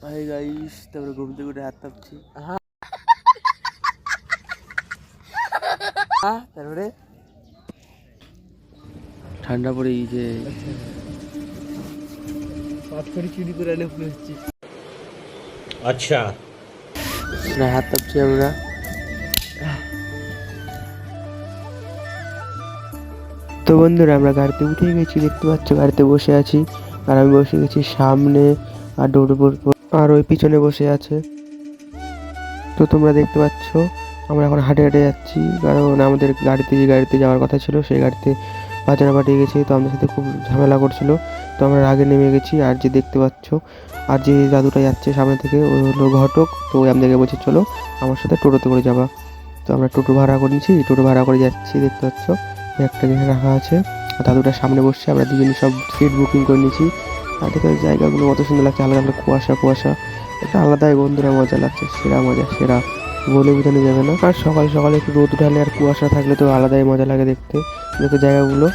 Hi guys, তারপরে ঘুম থেকে উঠে হাত কাঁপছি। তারপরে ঠান্ডা পড়ে গিয়েছে, পাথর চুরি করে এনে ফেলেছি। আচ্ছা, হাত কাঁপছি আমরা। তো বন্ধুরা, আমরা গাড়িতে উঠে গেছি, দেখতে পাচ্ছ গাড়িতে বসে আছি। আর আমি বসে গেছি সামনে, আর ডোর আর ওই পিছনে বসে আছে। তো তোমরা দেখতে পাচ্ছ আমরা এখন হাঁটে হাঁটে যাচ্ছি, কারণ আমাদের যে গাড়িতে যাওয়ার কথা ছিল সেই গাড়িতে বাজারে পাঠিয়ে গেছি। তো আমাদের সাথে খুব ঝামেলা করছিল, তো আমরা রাগে নেমে গেছি। আর যে দেখতে পাচ্ছ, আর যে দাদুটা যাচ্ছে সামনে থেকে, ওই হলো ঘটক। তো ওই আমাদেরকে বলছে চলো আমার সাথে টোটোতে করে যাবা। তো আমরা টোটো ভাড়া করে নিয়েছি, টোটো ভাড়া করে যাচ্ছি। দেখতে পাচ্ছ একটা এখানে রাখা আছে, আর দাদুটা সামনে বসছে। আমরা দুজনই সব সিট বুকিং করে নিয়েছি। আর দেখো জায়গাগুলো কত সুন্দর লাগছে, আলাদা আলাদা কুয়াশা কুয়াশা, একটা আলাদাই বন্ধুরা মজা লাগছে, সেরা মজা, সেরা বলে বোঝানো যাবে না। আর সকাল সকালে একটু রোদ উঠালে আর কুয়াশা থাকলে তো আলাদাই মজা লাগে দেখতে। দেখো জায়গাগুলো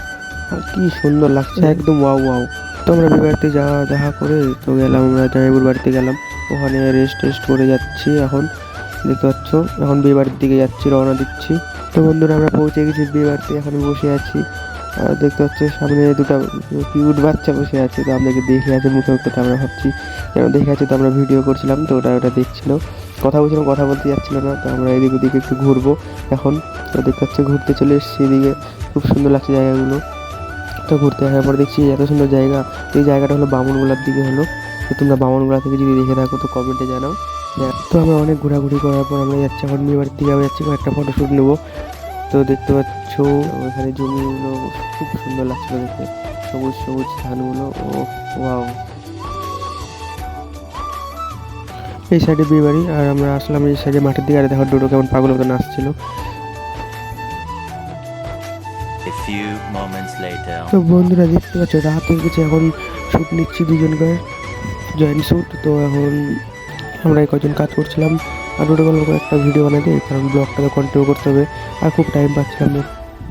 আর কি সুন্দর লাগছে, একদম ওয়াও ওয়াও। তো আমরা বিয়ে বাড়িতে যাওয়া করে তো গেলাম, আমরা জামাইবুর বাড়িতে গেলাম, ওখানে রেস্ট করে যাচ্ছি এখন। দেখতে পাচ্ছ এখন বিয়ে বাড়ির দিকে যাচ্ছি, রওনা দিচ্ছি। তো বন্ধুরা, আমরা পৌঁছে গেছি বিয়ে বাড়িতে, এখন বসে আছি। আর দেখতে পাচ্ছ সামনে দুটো কিউট বাচ্চা বসে আছে। তো আমাদেরকে দেখে আছে মুখে মুখে, তো আমরা ভাবছি কেন দেখে আছে, তো আমরা ভিডিও করছিলাম, তো ওটা দেখছিল, কথা বলছিলাম, কথা বলতে যাচ্ছিল না। তো আমরা এদিক ওদিকে একটু ঘুরবো এখন। তো দেখতে পাচ্ছ ঘুরতে চলে এসেছি এদিকে, খুব সুন্দর লাগছে জায়গাগুলো। তো ঘুরতে আসার পর দেখছি এত সুন্দর জায়গা। এই জায়গাটা হলো বামনগোলার দিকে হলো। তো তোমরা বামনগোলা থেকে যদি দেখে থাকো তো কমেন্টে জানাও। তো আমরা অনেক ঘোরাঘুরি করার পর আমরা যাচ্ছি এখন বিয়ে বাড়ির দিকে, আমরা যাচ্ছি একটা ফটোশ্যুট নেবো। তো দেখতে পাচ্ছ ওখানে জমিগুলো খুব সুন্দর লাগছিল দেখতে, সবুজ সবুজ ধানগুলো, ও ওয়াও। এই সাইডে বিয়ে বাড়ি, আর আমরা আসলাম এই সাইডে মাঠের দিকে। আর দেখো ডোডো কেমন পাগল মতো নাচছিল। তো বন্ধুরা দেখতে পাচ্ছ রাত হয়ে গেছে, এখন শ্যুট নিচ্ছি দুজনকার জয়েন্ট শ্যুট। তো এখন আমরা এই কজন কাজ করছিলাম, আর ডোডো বলবো একটা ভিডিও বানাতে, কারণ ব্লগটাকে কন্টিনিউ করতে হবে, আর খুব টাইম পাচ্ছিলাম না।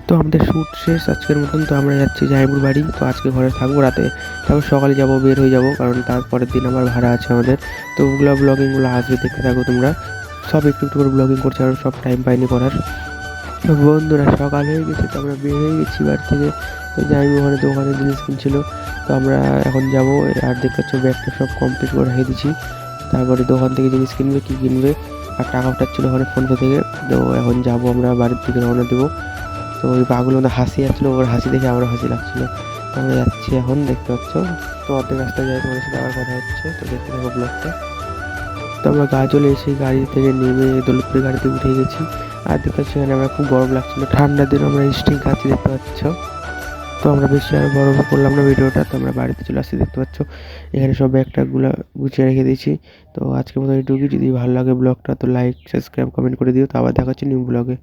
তো আমাদের শ্যুট শেষ আজকের মতন। তো আমরা যাচ্ছি জামাইবুর বাড়ি। তো আজকে ঘরে থাকবো রাতে, তারপর সকালে যাবো, বের হয়ে যাবো, কারণ তারপরের দিন আমার ভাড়া আছে আমাদের। তো ওগুলো ব্লগিংগুলো আসবে, দেখতে থাকো তোমরা। সব একটু একটু করে ব্লগিং করছি, আর সব টাইম পাইনি করার। তো বন্ধুরা সকাল হয়ে গেছে, তো আমরা বের হয়ে গেছি বাড়ি থেকে। তো যাই ওখানে দোকানে জিনিস কিনছিল, তো আমরা এখন যাব। আর দেখতে পাচ্ছ ব্যাগটা সব কমপ্লিট করে রেখে দিচ্ছি। তারপরে দোকান থেকে জিনিস কিনবে, কী কিনবে, আর টাকা পাঠাচ্ছিল ওখানে ফোনপে থেকে। তো এখন যাব আমরা বাড়ির দিকে, রওনা দেবো। তো ওই পাগুলো মধ্যে হাসি আসছিলো, ওর হাসি দেখে আমারও হাসি লাগছিলো। তো আমরা যাচ্ছি এখন, দেখতে পাচ্ছ। তো অর্ধেক রাস্তায় যাই, তোমার সাথে আবার কথা হচ্ছে, তো দেখতে থাকো ব্লগটা। তো আমরা চলে এসে গাড়ি থেকে নেমে দৌলতপুরের গাড়িতে উঠে গেছি। আর দেখতে পাচ্ছি এখানে আমরা খুব গরম লাগছিল, ঠান্ডার দিন আমরা স্টিং খাচ্ছি, দেখতে পাচ্ছ। তো আমরা বেশি আর বড় করলাম না ভিডিওটা, তো আমরা বাড়িতে চলে আসছি। দেখতে পাচ্ছ এখানে সব ব্যাগটাগুলো গুছিয়ে রেখে দিয়েছি। তো আজকের মতো এইটুকুই। যদি ভালো লাগে ব্লগটা তো লাইক সাবস্ক্রাইব কমেন্ট করে দিও। তো আবার দেখা হচ্ছে নিউ ব্লগে।